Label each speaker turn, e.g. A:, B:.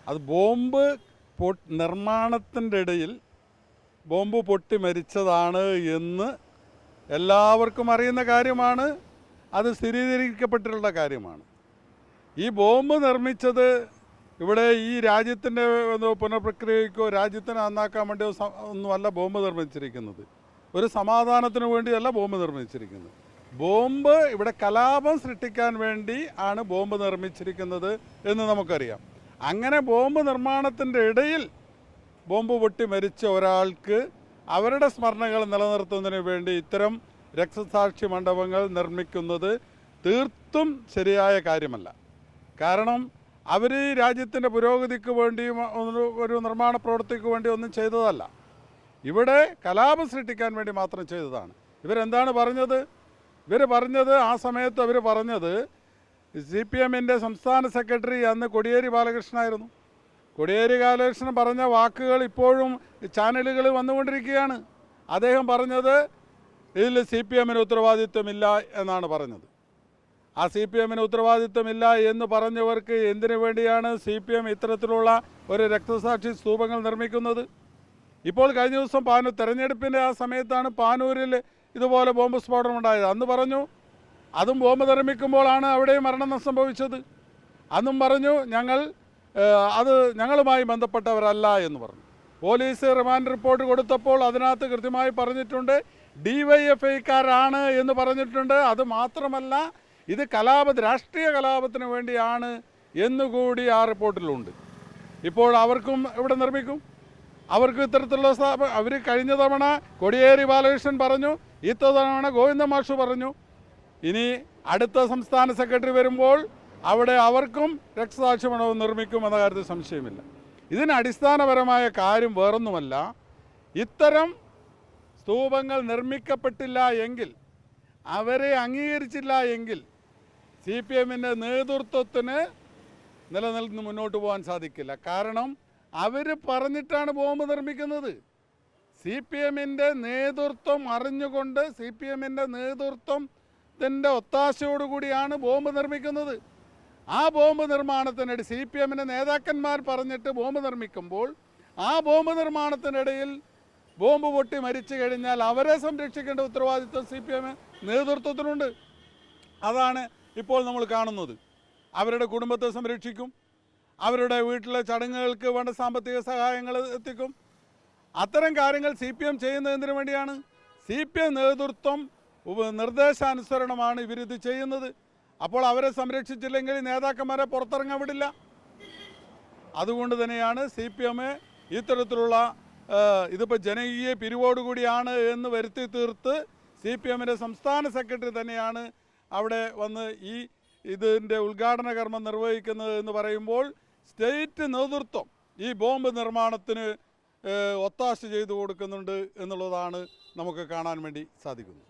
A: അത് ബോംബ് നിർമ്മാണത്തിൻ്റെ ഇടയിൽ ബോംബ് പൊട്ടി മരിച്ചതാണ് എന്ന് എല്ലാവർക്കും അറിയുന്ന കാര്യമാണ്. അത് സ്ഥിരീകരിക്കപ്പെട്ടിട്ടുള്ള കാര്യമാണ്. ഈ ബോംബ് നിർമ്മിച്ചത് ഇവിടെ ഈ രാജ്യത്തിൻ്റെ പുനഃപ്രക്രിയയ്ക്കോ രാജ്യത്തിനെ നന്നാക്കാൻ വേണ്ടിയോ ഒന്നുമല്ല ബോംബ് നിർമ്മിച്ചിരിക്കുന്നത്. ഒരു സമാധാനത്തിന് വേണ്ടിയല്ല ബോംബ് നിർമ്മിച്ചിരിക്കുന്നത്. ബോംബ് ഇവിടെ കലാപം സൃഷ്ടിക്കാൻ വേണ്ടി ആണ് ബോംബ് നിർമ്മിച്ചിരിക്കുന്നത് എന്ന് നമുക്കറിയാം. അങ്ങനെ ബോംബ് നിർമ്മാണത്തിൻ്റെ ഇടയിൽ ബോംബ് പൊട്ടി മരിച്ച ഒരാൾക്ക് അവരുടെ സ്മരണകൾ നിലനിർത്തുന്നതിന് വേണ്ടി ഇത്തരം രക്തസാക്ഷി മണ്ഡപങ്ങൾ നിർമ്മിക്കുന്നത് തീർത്തും ശരിയായ കാര്യമല്ല. കാരണം അവർ ഈ രാജ്യത്തിൻ്റെ പുരോഗതിക്ക് വേണ്ടിയും ഒരു നിർമ്മാണ പ്രവൃത്തിക്ക് വേണ്ടി ഒന്നും ചെയ്തതല്ല. ഇവിടെ കലാപം സൃഷ്ടിക്കാൻ വേണ്ടി മാത്രം ചെയ്തതാണ്. ഇവരെന്താണ് പറഞ്ഞത്? ആ സമയത്ത് അവർ പറഞ്ഞത് CPMൻ്റെ സംസ്ഥാന സെക്രട്ടറി അന്ന് കോടിയേരി ബാലകൃഷ്ണനായിരുന്നു. കോടിയേരി ബാലകൃഷ്ണൻ പറഞ്ഞ വാക്കുകൾ ഇപ്പോഴും ചാനലുകൾ വന്നുകൊണ്ടിരിക്കുകയാണ്. അദ്ദേഹം പറഞ്ഞത് ഇതിൽ CPMന് ഉത്തരവാദിത്വമില്ല എന്നാണ് പറഞ്ഞത്. ആ CPMന് ഉത്തരവാദിത്വമില്ല എന്ന് പറഞ്ഞവർക്ക് എന്തിനു വേണ്ടിയാണ് CPM ഇത്തരത്തിലുള്ള ഒരു രക്തസാക്ഷി സ്തൂപങ്ങൾ നിർമ്മിക്കുന്നത്? ഇപ്പോൾ കഴിഞ്ഞ ദിവസം തെരഞ്ഞെടുപ്പിൻ്റെ ആ സമയത്താണ് പാനൂരിൽ ഇതുപോലെ ബോംബ് സ്ഫോടനം ഉണ്ടായത്. അന്ന് പറഞ്ഞു അതും ബോംബ് നിർമ്മിക്കുമ്പോഴാണ് അവിടെയും മരണം സംഭവിച്ചത്. അന്നും പറഞ്ഞു അത് ഞങ്ങളുമായി ബന്ധപ്പെട്ടവരല്ല എന്ന് പറഞ്ഞു. പോലീസ് റിമാൻഡ് റിപ്പോർട്ട് കൊടുത്തപ്പോൾ അതിനകത്ത് കൃത്യമായി പറഞ്ഞിട്ടുണ്ട് DYFIക്കാരാണ് എന്ന് പറഞ്ഞിട്ടുണ്ട്. അത് മാത്രമല്ല ഇത് രാഷ്ട്രീയ കലാപത്തിന് വേണ്ടിയാണ് എന്നുകൂടി ആ റിപ്പോർട്ടിലുണ്ട്. ഇപ്പോൾ അവർക്കും ഇവിടെ നിർമ്മിക്കും. അവർക്ക് ഇത്തരത്തിലുള്ള അവർ കഴിഞ്ഞ തവണ കോടിയേരി ബാലകൃഷ്ണൻ പറഞ്ഞു, ഇത്തവണ ഗോവിന്ദ മാഷ് പറഞ്ഞു. ഇനി അടുത്ത സംസ്ഥാന സെക്രട്ടറി വരുമ്പോൾ അവിടെ അവർക്കും രക്തസാക്ഷി മണ്ഡപം നിർമ്മിക്കുമെന്ന കാര്യത്തിൽ സംശയമില്ല. ഇതിന് അടിസ്ഥാനപരമായ കാര്യം വേറൊന്നുമല്ല, ഇത്തരം സ്തൂപങ്ങൾ നിർമ്മിക്കപ്പെട്ടില്ല എങ്കിൽ, അവരെ അംഗീകരിച്ചില്ല എങ്കിൽ CPMൻ്റെ നേതൃത്വത്തിന് നിലനിൽന്ന് മുന്നോട്ട് പോകാൻ സാധിക്കില്ല. കാരണം അവർ പറഞ്ഞിട്ടാണ് ബോംബ് നിർമ്മിക്കുന്നത്. CPMൻ്റെ നേതൃത്വം അറിഞ്ഞുകൊണ്ട് CPMൻ്റെ നേതൃത്വത്തിൻ്റെ ഒത്താശയോടുകൂടിയാണ് ബോംബ് നിർമ്മിക്കുന്നത്. ആ ബോംബ് നിർമ്മാണത്തിനിടെ CPMൻ്റെ നേതാക്കന്മാർ പറഞ്ഞിട്ട് ബോംബ് നിർമ്മിക്കുമ്പോൾ ആ ബോംബ് നിർമ്മാണത്തിനിടയിൽ ബോംബ് പൊട്ടി മരിച്ചു കഴിഞ്ഞാൽ അവരെ സംരക്ഷിക്കേണ്ട ഉത്തരവാദിത്വം CPM നേതൃത്വത്തിനുണ്ട്. അതാണ് ഇപ്പോൾ നമ്മൾ കാണുന്നത്. അവരുടെ കുടുംബത്തെ സംരക്ഷിക്കും, അവരുടെ വീട്ടിലെ ചടങ്ങുകൾക്ക് വേണ്ട സാമ്പത്തിക സഹായങ്ങൾ എത്തിക്കും. അത്തരം കാര്യങ്ങൾ CPM ചെയ്യുന്നതിന് വേണ്ടിയാണ്. CPM നേതൃത്വം നിർദ്ദേശാനുസരണമാണ് ഇവരിത് ചെയ്യുന്നത്. അപ്പോൾ അവരെ സംരക്ഷിച്ചില്ലെങ്കിൽ നേതാക്കന്മാരെ പുറത്തിറങ്ങാൻ വിടില്ല. അതുകൊണ്ട് തന്നെയാണ് CPM ഇത്തരത്തിലുള്ള ഇതിപ്പോൾ ജനകീയ പിരിവോടുകൂടിയാണ് എന്ന് വരുത്തി തീർത്ത് CPMൻ്റെ സംസ്ഥാന സെക്രട്ടറി തന്നെയാണ് അവിടെ വന്ന് ഇതിൻ്റെ ഉദ്ഘാടന കർമ്മം നിർവഹിക്കുന്നത് എന്ന് പറയുമ്പോൾ സ്റ്റേറ്റ് നേതൃത്വം ഈ ബോംബ് നിർമ്മാണത്തിന് ഒത്താശ ചെയ്തു കൊടുക്കുന്നുണ്ട് എന്നുള്ളതാണ് നമുക്ക് കാണാൻ വേണ്ടി സാധിക്കുന്നത്.